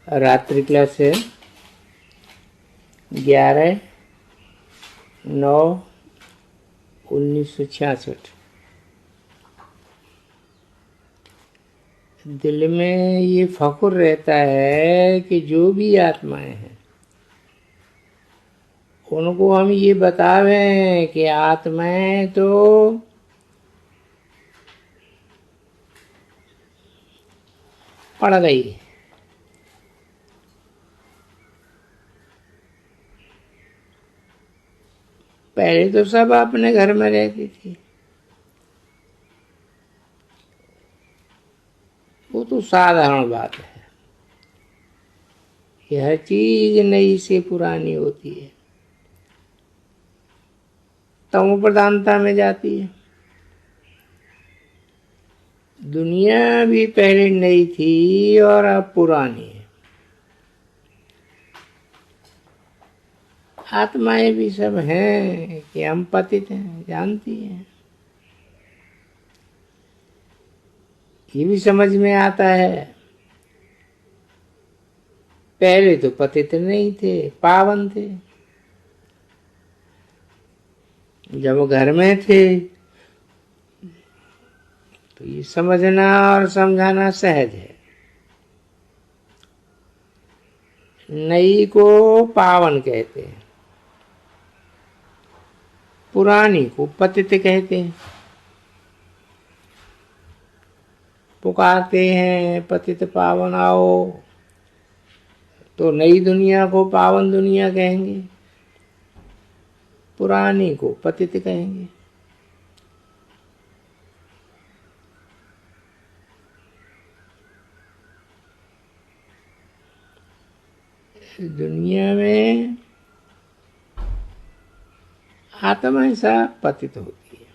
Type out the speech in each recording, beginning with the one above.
रात्रि क्लास है 11/9/1966। दिल में ये फख्र रहता है कि जो भी आत्माएं हैं उनको हम ये बतावें कि आत्माएं तो पड़ गई, पहले तो सब अपने घर में रहती थी, वो तो साधारण बात है कि हर चीज नई से पुरानी होती है, तमो प्रधानता में जाती है। दुनिया भी पहले नई थी और अब पुरानी है, आत्माएं भी सब हैं कि हम पतित हैं, जानती हैं, ये भी समझ में आता है। पहले तो पतित नहीं थे, पावन थे, जब वो घर में थे तो ये समझना और समझाना सहज है। नई को पावन कहते हैं, पुरानी को पतित कहते हैं। पुकारते हैं पतित पावन आओ, तो नई दुनिया को पावन दुनिया कहेंगे, पुरानी को पतित कहेंगे। दुनिया में आत्माएं सब पतित होती है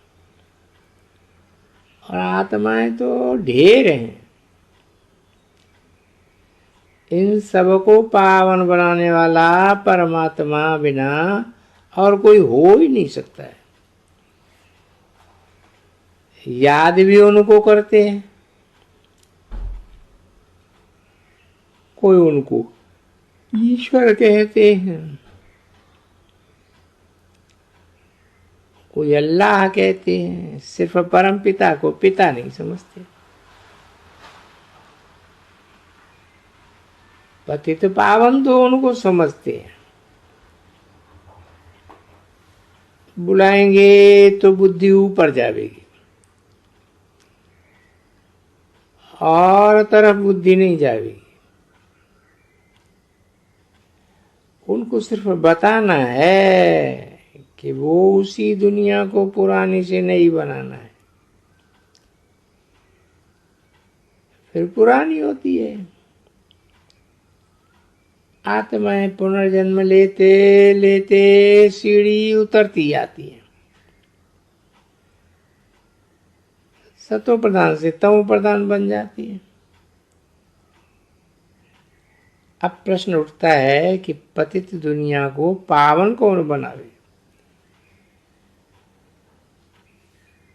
और आत्माएं तो ढेर हैं। इन सबको पावन बनाने वाला परमात्मा बिना और कोई हो ही नहीं सकता है। याद भी उनको करते हैं, कोई उनको ईश्वर कहते हैं, कोई अल्लाह कहते हैं, सिर्फ परम पिता को पिता नहीं समझते। पतित पावन तो उनको समझते हैं, बुलाएंगे तो बुद्धि ऊपर जाएगी और तरफ बुद्धि नहीं जाएगी। उनको सिर्फ बताना है कि वो उसी दुनिया को पुरानी से नई बनाना है, फिर पुरानी होती है। आत्माएं पुनर्जन्म लेते लेते सीढ़ी उतरती आती है, सतो प्रधान से तमो प्रधान बन जाती है। अब प्रश्न उठता है कि पतित दुनिया को पावन कौन बनावे।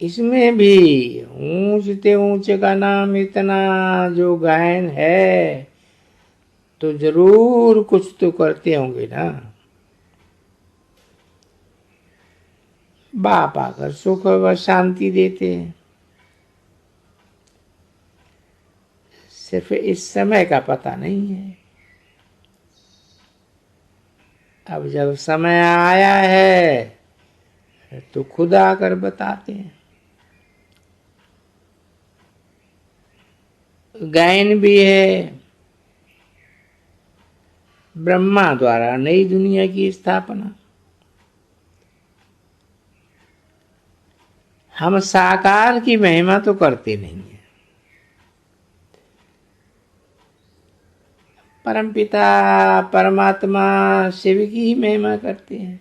इसमें भी ऊंचते ऊंचे का नाम इतना जो गायन है तो जरूर कुछ तो करते होंगे ना। बाप आकर सुख व शांति देते हैं, सिर्फ इस समय का पता नहीं है। अब जब समय आया है तो खुद आकर बताते हैं। गायन भी है, ब्रह्मा द्वारा नई दुनिया की स्थापना। हम साकार की महिमा तो करते नहीं है, परमपिता परमात्मा शिव की ही महिमा करते हैं,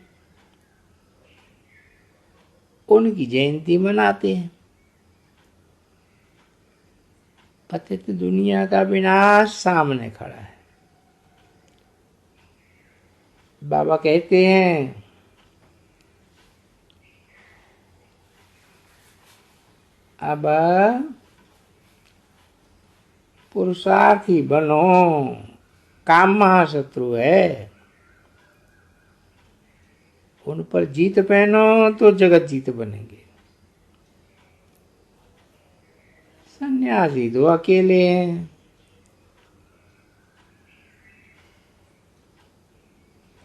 उनकी जयंती मनाते हैं। पतित दुनिया का विनाश सामने खड़ा है। बाबा कहते हैं अब पुरुषार्थी बनो, काम महाशत्रु है। उन पर जीत पहनो तो जगत जीत बनेंगे। सन्यासी दो अकेले हैं,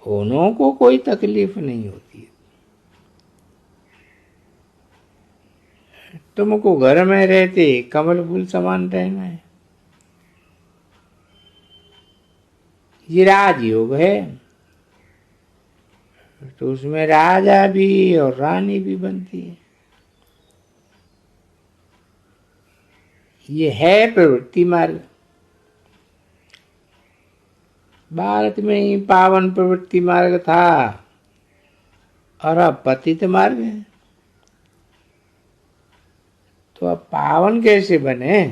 उन्हों को कोई तकलीफ नहीं होती है। तुमको घर में रहते कमल फूल समान रहना है। ये राजयोग है, तो उसमें राजा भी और रानी भी बनती है। ये है प्रवृत्ति मार्ग। भारत में ही पावन प्रवृत्ति मार्ग था और अब पतित मार्ग है। तो अब पावन कैसे बने?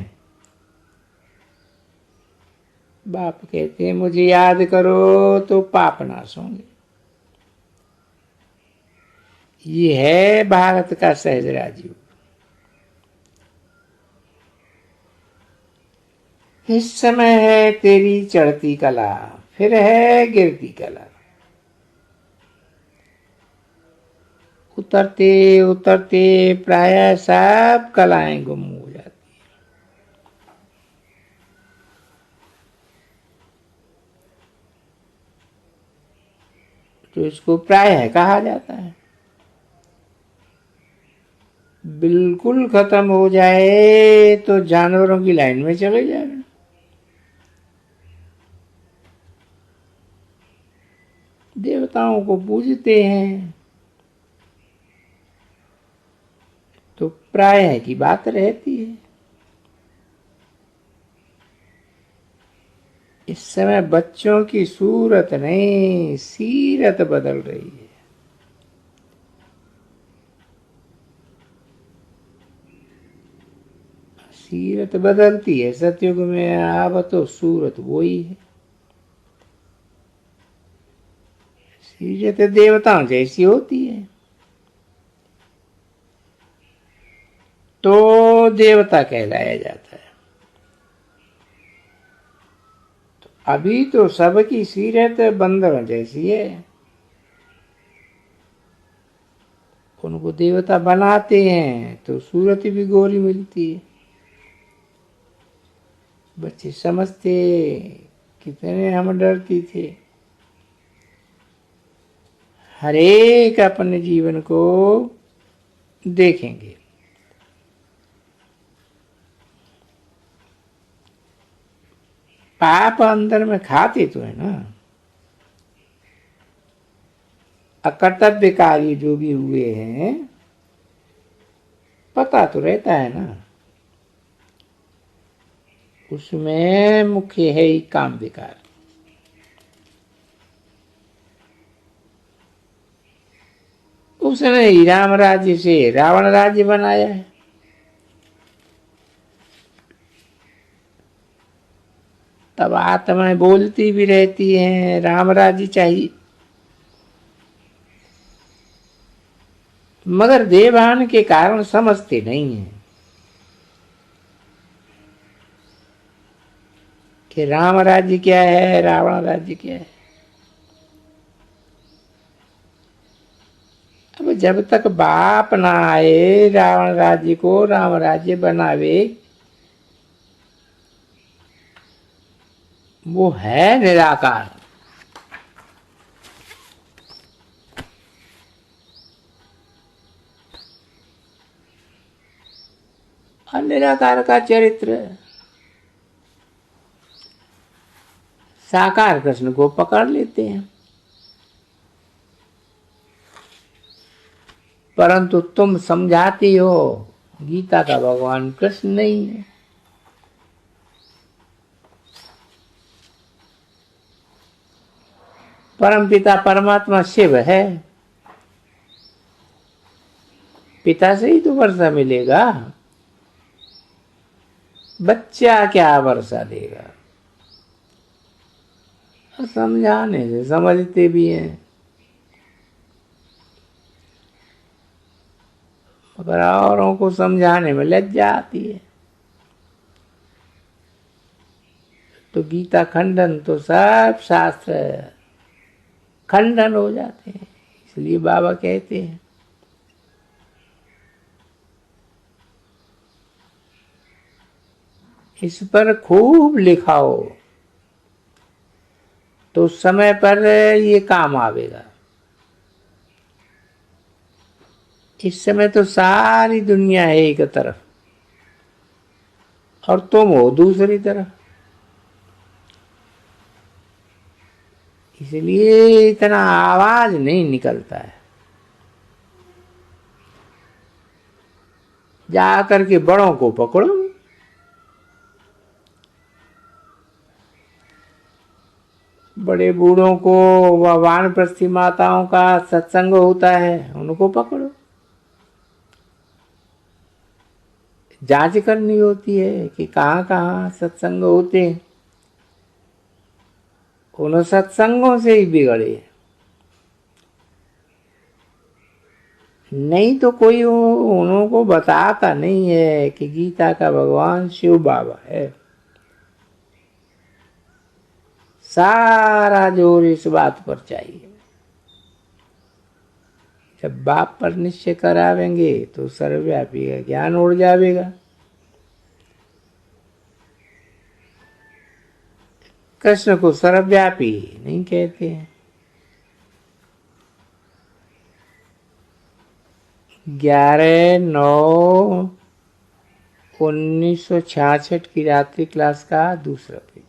बाप कहते हैं मुझे याद करो तो पाप नाश होंगे। ये है भारत का सहज राजयोग। इस समय है तेरी चढ़ती कला, फिर है गिरती कला। उतरते उतरते प्राय सब कलाएं गुम हो जाती है। तो इसको प्राय कहा जाता है। बिल्कुल खत्म हो जाए तो जानवरों की लाइन में चले जाए। देवताओं को पूजते हैं तो प्राय की बात रहती है। इस समय बच्चों की सूरत नहीं, सीरत बदल रही है। सीरत बदलती है सतयुग में, अब तो सूरत वही है। सीरत देवताओं जैसी होती है तो देवता कहलाया जाता है। तो अभी तो सबकी सीरत बंदरों जैसी है। उनको देवता बनाते हैं तो सूरत भी गोरी मिलती है। बच्चे समझते कितने हम डरती थे। हर एक अपने जीवन को देखेंगे। पाप अंदर में खाते तो है ना। अकर्तव्यकारी जो भी हुए हैं पता तो रहता है ना। उसमें मुख्य है ही काम विकार। उसने ही राम राज्य से रावण राज्य बनाया है। तब आत्माएं बोलती भी रहती हैं राम राज्य चाहिए, मगर देवभान के कारण समझते नहीं हैं कि राम राज्य क्या है, रावण राज्य क्या है। अब जब तक बाप ना आए रावण राज्य को राम राज्य बनावे, वो है निराकार। और निराकार का चरित्र साकार कृष्ण को पकड़ लेते हैं। परंतु तुम समझाती हो गीता का भगवान कृष्ण नहीं है। परम पिता परमात्मा शिव है। पिता से ही तो वर्षा मिलेगा, बच्चा क्या वर्षा देगा। समझाने से समझते भी हैं, मगर औरों को समझाने में लज्जा आती है। तो गीता खंडन, तो सब शास्त्र खंडन हो जाते हैं। इसलिए बाबा कहते हैं इस पर खूब लिखाओ तो समय पर ये काम आवेगा। इस समय तो सारी दुनिया है एक तरफ और तुम हो दूसरी तरफ, इसलिए इतना आवाज नहीं निकलता है। जा करके बड़ों को पकड़ो, बड़े बूढ़ों को व वानप्रस्थी माताओं का सत्संग होता है, उनको पकड़ो। जांच करनी होती है कि कहाँ कहाँ सत्संग होते हैं, उन सत्संगों से ही बिगड़े, नहीं तो कोई उनको बताता नहीं है कि गीता का भगवान शिव बाबा है। सारा जोर इस बात पर चाहिए। जब बाप पर निश्चय करावेंगे तो सर्वव्यापी का ज्ञान उड़ जाएगा। कृष्ण को सर्वव्यापी नहीं कहते हैं। 11/9/1966 की रात्रि क्लास का दूसरा पेज।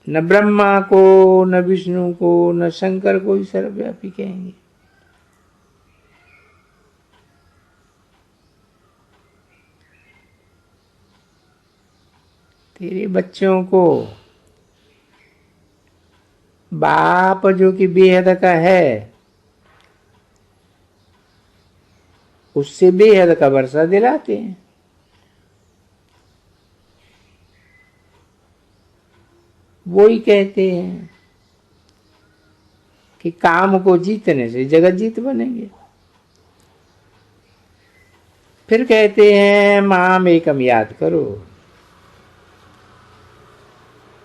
न ब्रह्मा को, न विष्णु को, न शंकर को ही सर्वव्यापी कहेंगे। तेरे बच्चों को बाप जो कि बेहद का है, उससे बेहद का वर्षा दिलाते हैं। वो ही कहते हैं कि काम को जीतने से जगत जीत बनेंगे। फिर कहते हैं माम एकम याद करो,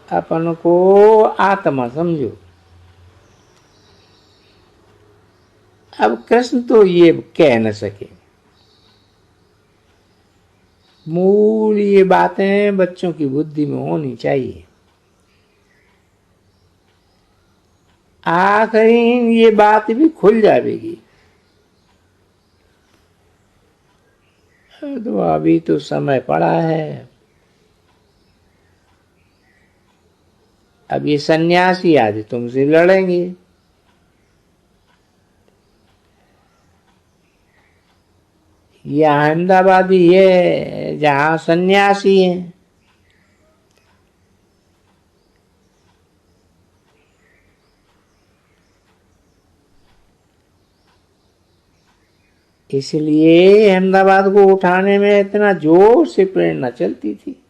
अपन को आत्मा समझो। अब कृष्ण तो ये कह न सके, मूल ये बातें बच्चों की बुद्धि में होनी चाहिए। आखिरी ये बात भी खुल जाएगी। तो अभी तो समय पड़ा है। अब ये सन्यासी आज तुमसे लड़ेंगे, ये अहमदाबादी है जहां सन्यासी है। इसलिए अहमदाबाद को उठाने में इतना जोर से प्रेरणा चलती थी।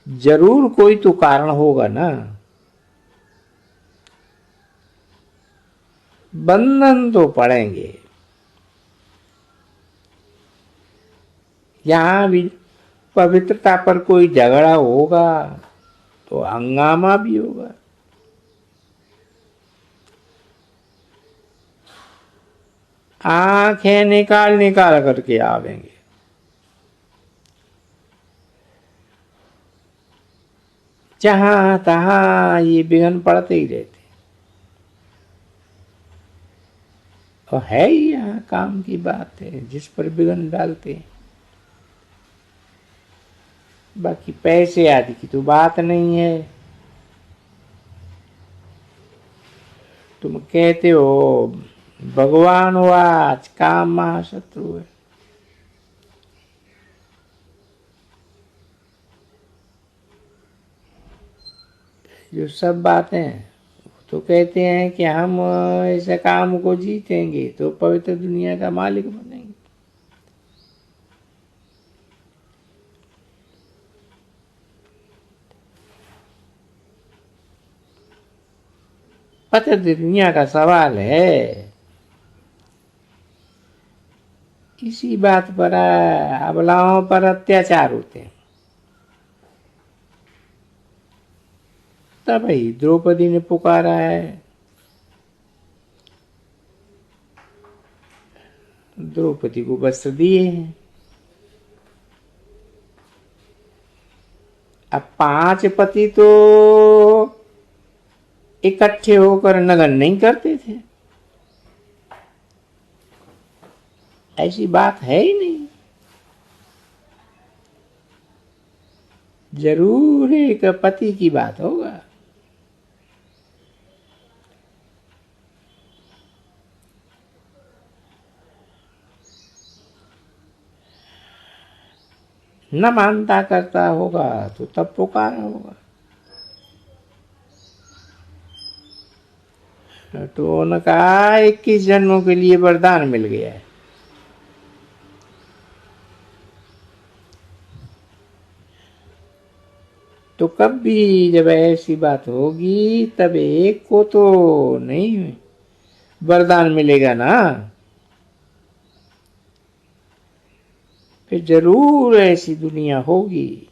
जरूर कोई तो कारण होगा ना। बंधन तो पड़ेंगे। यहां भी पवित्रता पर कोई झगड़ा होगा तो हंगामा भी होगा। आंखें निकाल निकाल करके आवेंगे। जहां तहां ये विघ्न पड़ते ही रहते। और है ही यहाँ काम की बात है जिस पर विघ्न डालते हैं। बाकी पैसे आदि की तो बात नहीं है। तुम कहते हो भगवान हो, आज काम महाशत्रु है। जो सब बातें तो कहते हैं कि हम ऐसे काम को जीतेंगे तो पवित्र दुनिया का मालिक बनेंगे। पवित्र दुनिया का सवाल है। इसी इसी बात पर अबलाओं पर अत्याचार होते हैं। तब ही द्रौपदी ने पुकारा है, द्रौपदी को वस्त्र दिए हैं। अब 5 पति तो इकट्ठे होकर नगन नहीं करते थे, ऐसी बात है ही नहीं। जरूर एक पति की बात होगा। न मानता करता होगा तो तब पुकारा होगा। तो उनका 21 जन्मों के लिए वरदान मिल गया है। तो कभी जब ऐसी बात होगी तब एक को तो नहीं वरदान मिलेगा ना, फिर जरूर ऐसी दुनिया होगी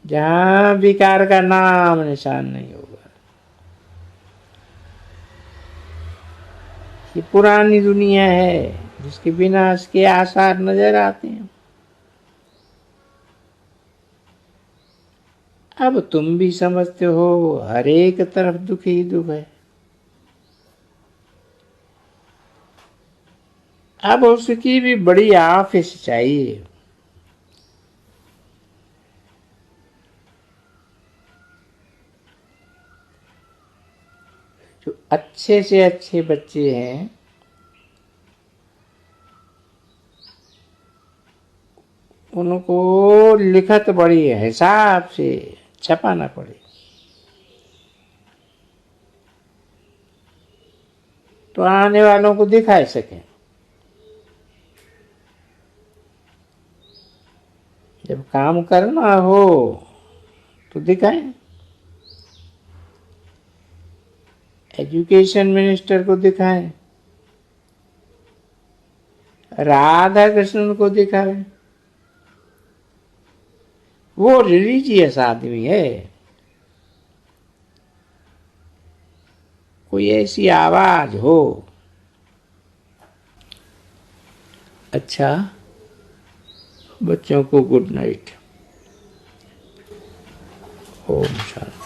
जहां विकार का नाम निशान नहीं होगा। ये पुरानी दुनिया है जिसके विनाश के आसार नजर आते हैं। अब तुम भी समझते हो हर एक तरफ दुख ही दुख है। अब उसकी भी बड़ी ऑफिस चाहिए। जो अच्छे से अच्छे बच्चे हैं उनको लिखत बड़ी हिसाब से छपाना पड़े, तो आने वालों को दिखा सकें। जब काम करना हो तो दिखाएं। एजुकेशन मिनिस्टर को दिखाएं, राधा कृष्ण को दिखाएं। वो रिलीजियस आदमी है। कोई ऐसी आवाज हो। अच्छा, बच्चों को गुड नाइट। ओम शांति।